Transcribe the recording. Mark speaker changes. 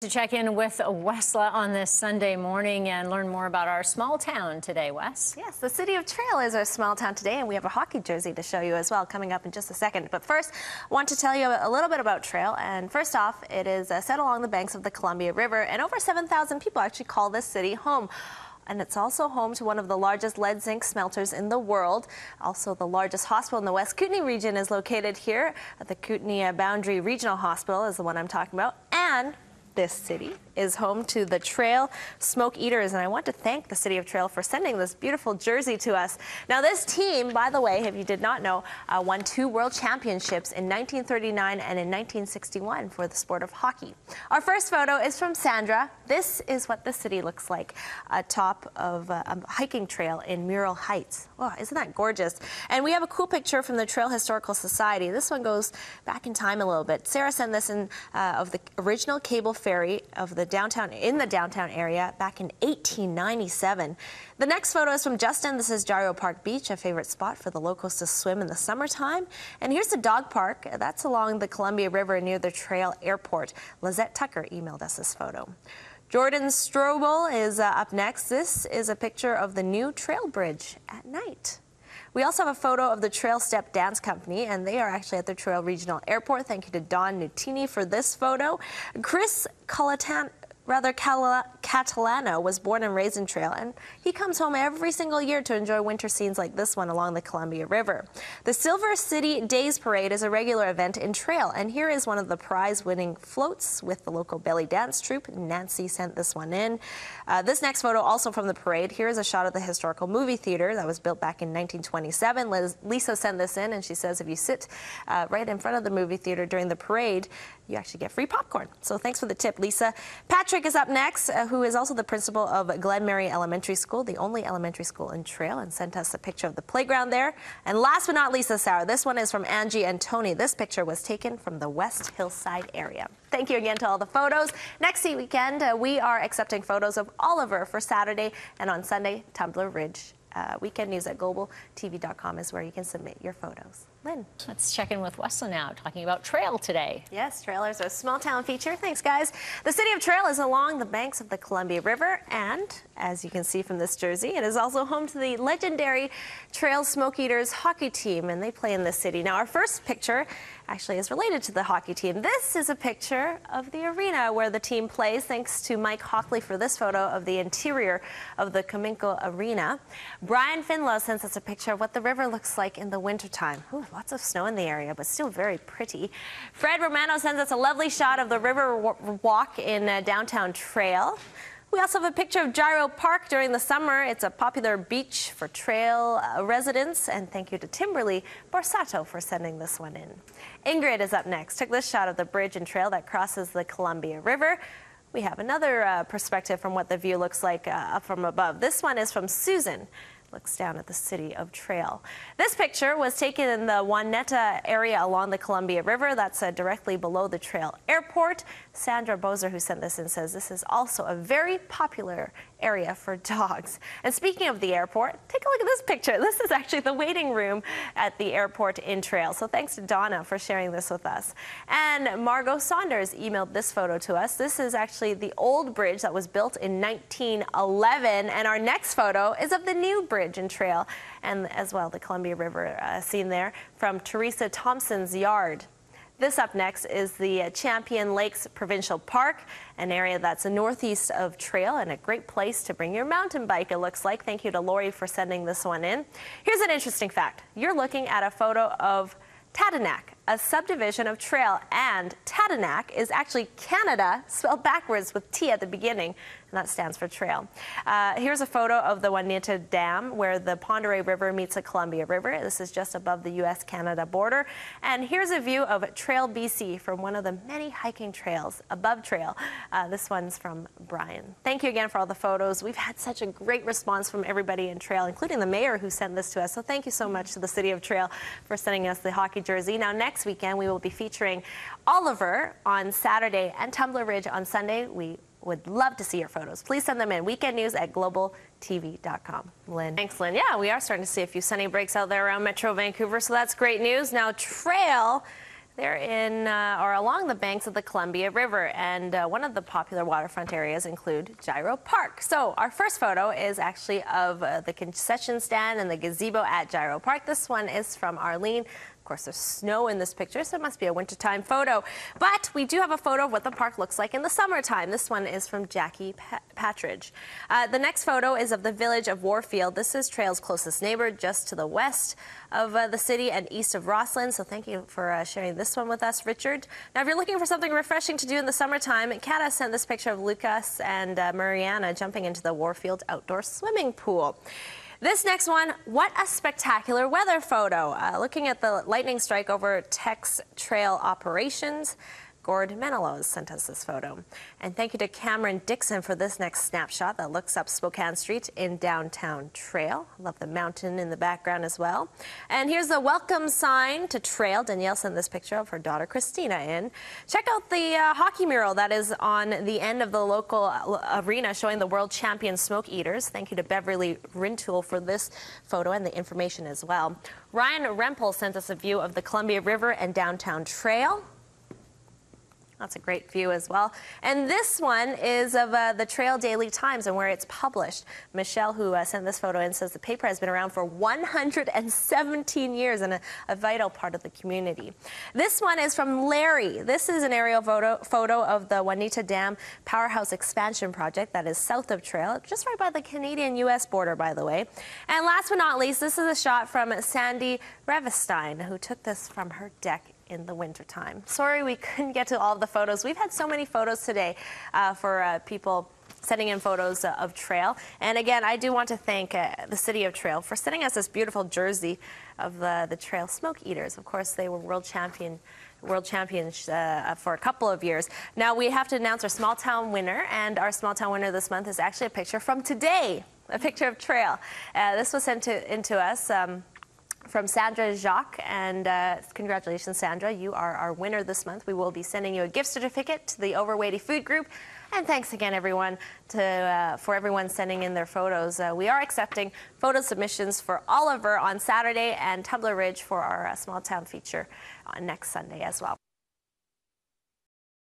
Speaker 1: To check in with Wesla on this Sunday morning and learn more about our small town today, Wes.
Speaker 2: Yes, the city of Trail is our small town today, and we have a hockey jersey to show you as well coming up in just a second. But first, I want to tell you a little bit about Trail. And first off, it is set along the banks of the Columbia River, and over 7,000 people actually call this city home. And it's also home to one of the largest lead zinc smelters in the world. Also, the largest hospital in the West Kootenay region is located here at the Kootenay Boundary Regional Hospital is the one I'm talking about. And this city is home to the Trail Smoke Eaters, and I want to thank the city of Trail for sending this beautiful jersey to us. Now, this team, by the way, if you did not know, won 2 world championships in 1939 and in 1961 for the sport of hockey. Our first photo is from Sandra. This is what the city looks like atop of a hiking trail in Mural Heights. Oh, isn't that gorgeous? And we have a cool picture from the Trail Historical Society. This one goes back in time a little bit. Sarah sent this in of the original cable ferry of the downtown area back in 1897. The next photo is from Justin. This is Gyro Park Beach, a favorite spot for the locals to swim in the summertime. And here's the dog park. That's along the Columbia River near the Trail Airport. Lizette Tucker emailed us this photo. Jordan Strobel is up next. This is a picture of the new Trail Bridge at night. We also have a photo of the Trail Step Dance Company, and they are actually at the Trail Regional Airport. Thank you to Don Nutini for this photo. Chris Catalano was born and raised in Trail, and he comes home every single year to enjoy winter scenes like this one along the Columbia River. The Silver City Days Parade is a regular event in Trail, and here is one of the prize-winning floats with the local belly dance troupe. Nancy sent this one in. This next photo, also from the parade, here is a shot of the historical movie theater that was built back in 1927. Lisa sent this in, and she says if you sit right in front of the movie theater during the parade, you actually get free popcorn. So thanks for the tip, Lisa. Patrick is up next, who is also the principal of Glen Mary Elementary School, the only elementary school in Trail, and sent us a picture of the playground there. And last but not least, Sarah, this one is from Angie and Tony. This picture was taken from the West Hillside area. Thank you again to all the photos. Next weekend, we are accepting photos of Oliver for Saturday, and on Sunday, Tumbler Ridge. Weekend News at globaltv.com is where you can submit your photos. Lynn.
Speaker 1: Let's check in with Wesla now, talking about Trail today.
Speaker 2: Yes, Trailers are a small town feature. Thanks, guys. The city of Trail is along the banks of the Columbia River, and as you can see from this jersey, it is also home to the legendary Trail Smoke Eaters hockey team, and they play in this city. Now, our first picture actually is related to the hockey team. This is a picture of the arena where the team plays. Thanks to Mike Hockley for this photo of the interior of the Cominco Arena. Brian Finlow sends us a picture of what the river looks like in the wintertime. Ooh, lots of snow in the area, but still very pretty. Fred Romano sends us a lovely shot of the river walk in downtown Trail. We also have a picture of Gyro Park during the summer. It's a popular beach for Trail residents, and thank you to Timberly Borsato for sending this one in. Ingrid is up next. Took this shot of the bridge and trail that crosses the Columbia River. We have another perspective from what the view looks like up from above. This one is from Susan. Looks down at the city of Trail. This picture was taken in the Juaneta area along the Columbia River. That's directly below the Trail Airport. Sandra Bozer, who sent this in, says this is also a very popular area for dogs. And speaking of the airport, take a look at this picture. This is actually the waiting room at the airport in Trail. So thanks to Donna for sharing this with us. And Margot Saunders emailed this photo to us. This is actually the old bridge that was built in 1911. And our next photo is of the new bridge in Trail, and as well the Columbia River seen there from Teresa Thompson's yard. This up next is the Champion Lakes Provincial Park, an area that's northeast of Trail and a great place to bring your mountain bike, it looks like. Thank you to Lori for sending this one in. Here's an interesting fact. You're looking at a photo of Tadanac, a subdivision of Trail, and Tadanac is actually Canada spelled backwards with T at the beginning, and that stands for Trail. Here's a photo of the Juaneta Dam where the Pend Oreille River meets the Columbia River. This is just above the U.S.-Canada border. And here's a view of Trail BC from one of the many hiking trails above Trail. This one's from Brian. Thank you again for all the photos. We've had such a great response from everybody in Trail, including the mayor who sent this to us. So thank you so much to the city of Trail for sending us the hockey jersey. Now, next weekend, we will be featuring Oliver on Saturday and Tumbler Ridge on Sunday. We would love to see your photos. Please send them in. Weekend News at globaltv.com. Lynn. Thanks, Lynn. Yeah, we are starting to see a few sunny breaks out there around Metro Vancouver, so that's great news. Now, Trail They're in or along the banks of the Columbia River, and one of the popular waterfront areas include Gyro Park. So our first photo is actually of the concession stand and the gazebo at Gyro Park. This one is from Arlene. Of course, there's snow in this picture, so it must be a wintertime photo. But we do have a photo of what the park looks like in the summertime. This one is from Jackie Patridge. The next photo is of the village of Warfield. This is Trail's closest neighbor, just to the west of the city and east of Rossland. So thank you for sharing this one with us, Richard. Now, if you're looking for something refreshing to do in the summertime, Kata sent this picture of Lucas and Mariana jumping into the Warfield outdoor swimming pool. This next one, what a spectacular weather photo. Looking at the lightning strike over Tex Trail operations. Gord Menelaus sent us this photo. And thank you to Cameron Dixon for this next snapshot that looks up Spokane Street in downtown Trail. Love the mountain in the background as well. And here's the welcome sign to Trail. Danielle sent this picture of her daughter Christina in. Check out the hockey mural that is on the end of the local arena showing the world champion smoke eaters. Thank you to Beverly Rintoul for this photo and the information as well. Ryan Rempel sent us a view of the Columbia River and downtown Trail. That's a great view as well. And this one is of the Trail Daily Times and where it's published. Michelle, who sent this photo in, says the paper has been around for 117 years and a vital part of the community. This one is from Larry. This is an aerial photo of the Juanita Dam Powerhouse Expansion Project that is south of Trail, just right by the Canadian-U.S. border, by the way. And last but not least, this is a shot from Sandy Revestein, who took this from her deck in the wintertime. Sorry we couldn't get to all of the photos. We've had so many photos today for people sending in photos of Trail. And again, I do want to thank the City of Trail for sending us this beautiful jersey of the Trail Smoke Eaters. Of course, they were world champions for a couple of years. Now we have to announce our small town winner, and our small town winner this month is actually a picture from today, a picture of Trail. This was sent into us from Sandra Jacques, and congratulations, Sandra. You are our winner this month. We will be sending you a gift certificate to the Overweighty Food Group. And thanks again, everyone, for everyone sending in their photos. We are accepting photo submissions for Oliver on Saturday and Tumbler Ridge for our small town feature on next Sunday as well.